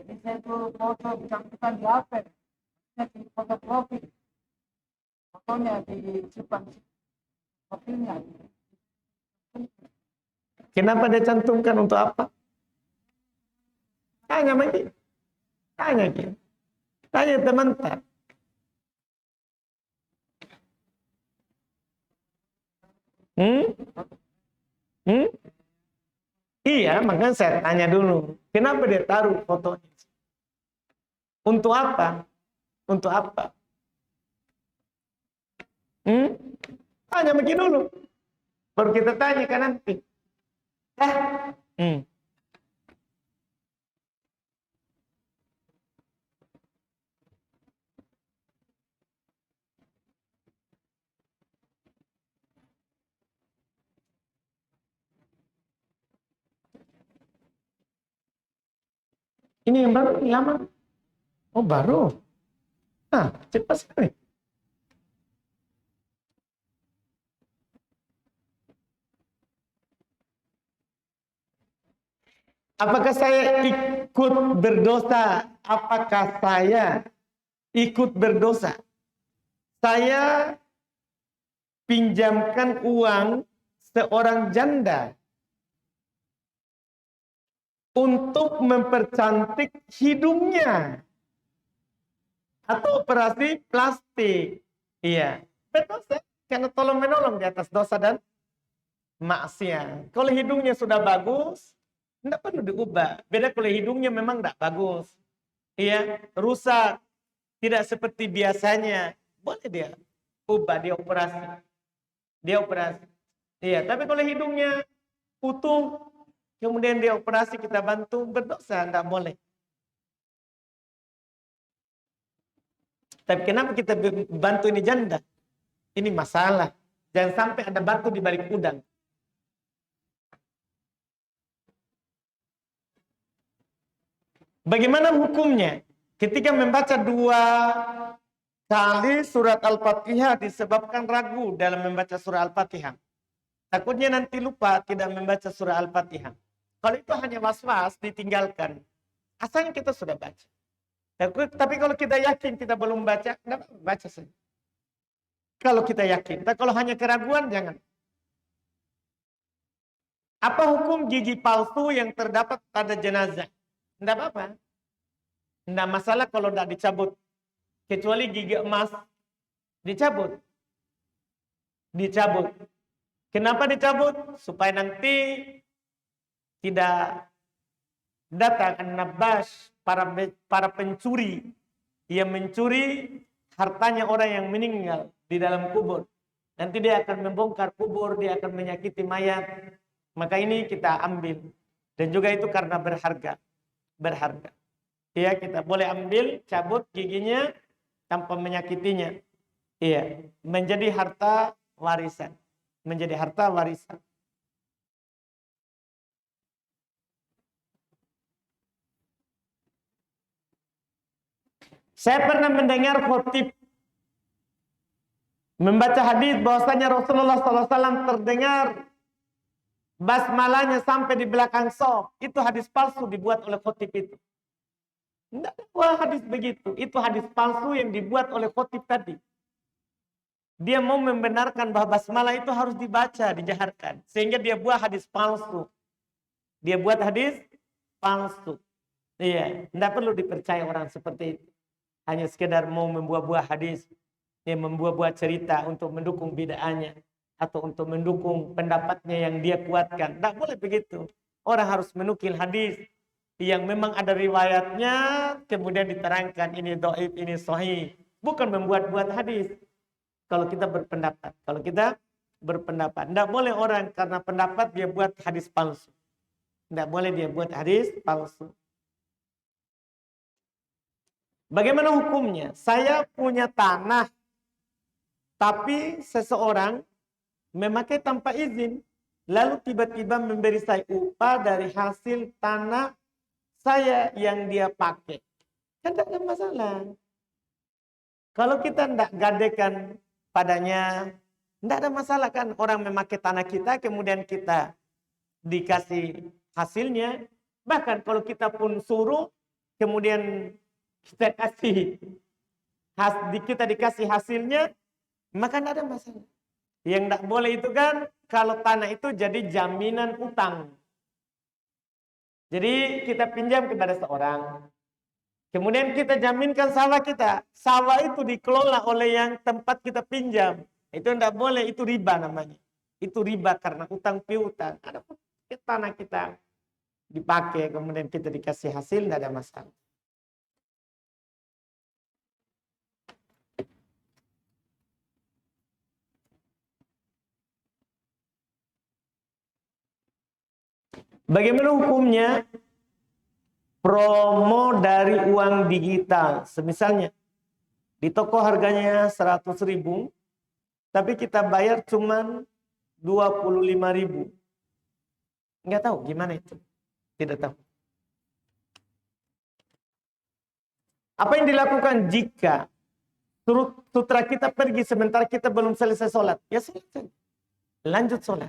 bisa itu foto dicantumkan di HP, di foto profil, fotonya disimpan profilnya.
Kenapa dia cantumkan, untuk apa? Tanya lagi. Tanya gitu. Tanya teman tak. Iya, makanya saya tanya dulu. Kenapa dia taruh fotonya? Untuk apa? Untuk apa? Tanya begini dulu. Baru kita tanya kan nanti. Ini yang baru, ini lama. Oh, baru. Nah, cepat sekali. Apakah saya ikut berdosa? Apakah saya ikut berdosa? Saya pinjamkan uang seorang janda untuk mempercantik hidungnya atau operasi plastik. Iya, berdosa karena tolong menolong di atas dosa dan maksiat. Kalau hidungnya sudah bagus, tidak perlu diubah. Beda kalau hidungnya memang tidak bagus. Iya, rusak, tidak seperti biasanya. Boleh dia ubah, dia operasi. Dia operasi. Iya, tapi kalau hidungnya utuh, kemudian dia operasi, kita bantu, berdosa, tidak boleh. Tapi kenapa kita bantu ini janda? Ini masalah. Jangan sampai ada batu di balik udang. Bagaimana hukumnya? Ketika membaca 2 kali surat Al-Fatihah disebabkan ragu dalam membaca surah Al-Fatihah. Takutnya nanti lupa tidak membaca surah Al-Fatihah. Kalau itu hanya was-was, ditinggalkan. Asalnya kita sudah baca. Tapi kalau kita yakin kita belum baca, enggak baca saja. Kalau kita yakin. Tapi kalau hanya keraguan, jangan. Apa hukum gigi palsu yang terdapat pada jenazah? Tidak apa-apa. Tidak masalah kalau tidak dicabut. Kecuali gigi emas dicabut. Dicabut. Kenapa dicabut? Supaya nanti tidak datang an-nabbash, para pencuri yang mencuri hartanya orang yang meninggal di dalam kubur. Nanti dia akan membongkar kubur, dia akan menyakiti mayat. Maka ini kita ambil. Dan juga itu karena berharga. Berharga. Ya, kita boleh ambil, cabut giginya tanpa menyakitinya. Iya, menjadi harta warisan. Menjadi harta warisan. Saya pernah mendengar khotib membaca hadis bahwasanya Rasulullah SAW terdengar basmalahnya sampai di belakang shaf. Itu hadis palsu dibuat oleh khotib itu. Tidak ada hadis begitu. Itu hadis palsu yang dibuat oleh khotib tadi. Dia mau membenarkan bahwa basmalah itu harus dibaca, dijaharkan. Sehingga dia buat hadis palsu. Dia buat hadis palsu. Iya, tidak perlu dipercaya orang seperti itu. Hanya sekedar mau membuat-buat hadis, membuat-buat cerita untuk mendukung bid'ahnya atau untuk mendukung pendapatnya yang dia kuatkan. Tidak boleh begitu. Orang harus menukil hadis yang memang ada riwayatnya, kemudian diterangkan ini dhaif, ini sahih. Bukan membuat-buat hadis. Kalau kita berpendapat, tidak boleh orang karena pendapat dia buat hadis palsu. Tidak boleh dia buat hadis palsu. Bagaimana hukumnya? Saya punya tanah, tapi seseorang memakai tanpa izin, lalu tiba-tiba memberi saya upah dari hasil tanah saya yang dia pakai. Kan tidak ada masalah. Kalau kita tidak gadekan padanya, tidak ada masalah kan. Orang memakai tanah kita, kemudian kita dikasih hasilnya. Bahkan kalau kita pun suruh, kemudian kita dikasih hasilnya, maka tidak ada masalah. Yang tidak boleh itu kan kalau tanah itu jadi jaminan utang. Jadi kita pinjam kepada seorang, kemudian kita jaminkan sawah kita. Sawah itu dikelola oleh yang tempat kita pinjam. Itu tidak boleh, itu riba namanya. Itu riba karena utang piutang. Ada tanah kita dipakai, kemudian kita dikasih hasil, tidak ada masalah. Bagaimana hukumnya promo dari uang digital? Semisalnya di toko harganya 100.000, tapi kita bayar cuma 25.000. Nggak tahu gimana itu. Tidak tahu. Apa yang dilakukan jika sutra kita pergi sementara kita belum selesai sholat? Ya selesai. Lanjut sholat.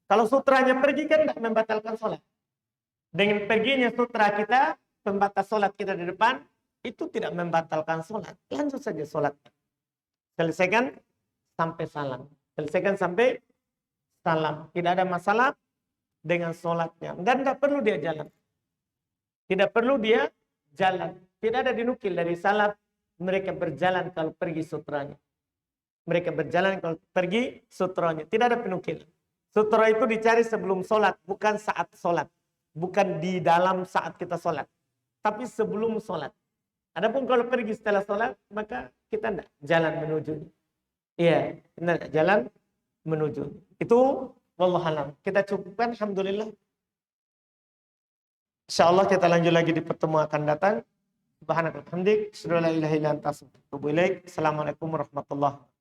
Kalau sutranya pergi kan tidak membatalkan sholat. Dengan perginya sutra kita, pembatas sholat kita di depan, itu tidak membatalkan sholat. Lanjut saja sholat. Selesaikan sampai salam. Selesaikan sampai salam. Tidak ada masalah dengan sholatnya. Dan tidak perlu dia jalan. Tidak perlu dia jalan. Tidak ada dinukil dari salaf. Mereka berjalan kalau pergi sutranya. Mereka berjalan kalau pergi sutranya. Tidak ada penukil. Sutra itu dicari sebelum sholat, bukan saat sholat. Bukan di dalam saat kita sholat. Tapi sebelum sholat. Adapun kalau pergi setelah sholat, maka kita tidak jalan menuju. Iya, tidak jalan menuju. Itu wallahualam. Kita cukupkan, alhamdulillah. Insyaallah kita lanjut lagi di pertemuan akan datang. Subhanakallahumma wa bihamdik, asyhadu an la ilaha illa anta astaghfiruka wa atubu ilaik. Assalamualaikum warahmatullahi wabarakatuh.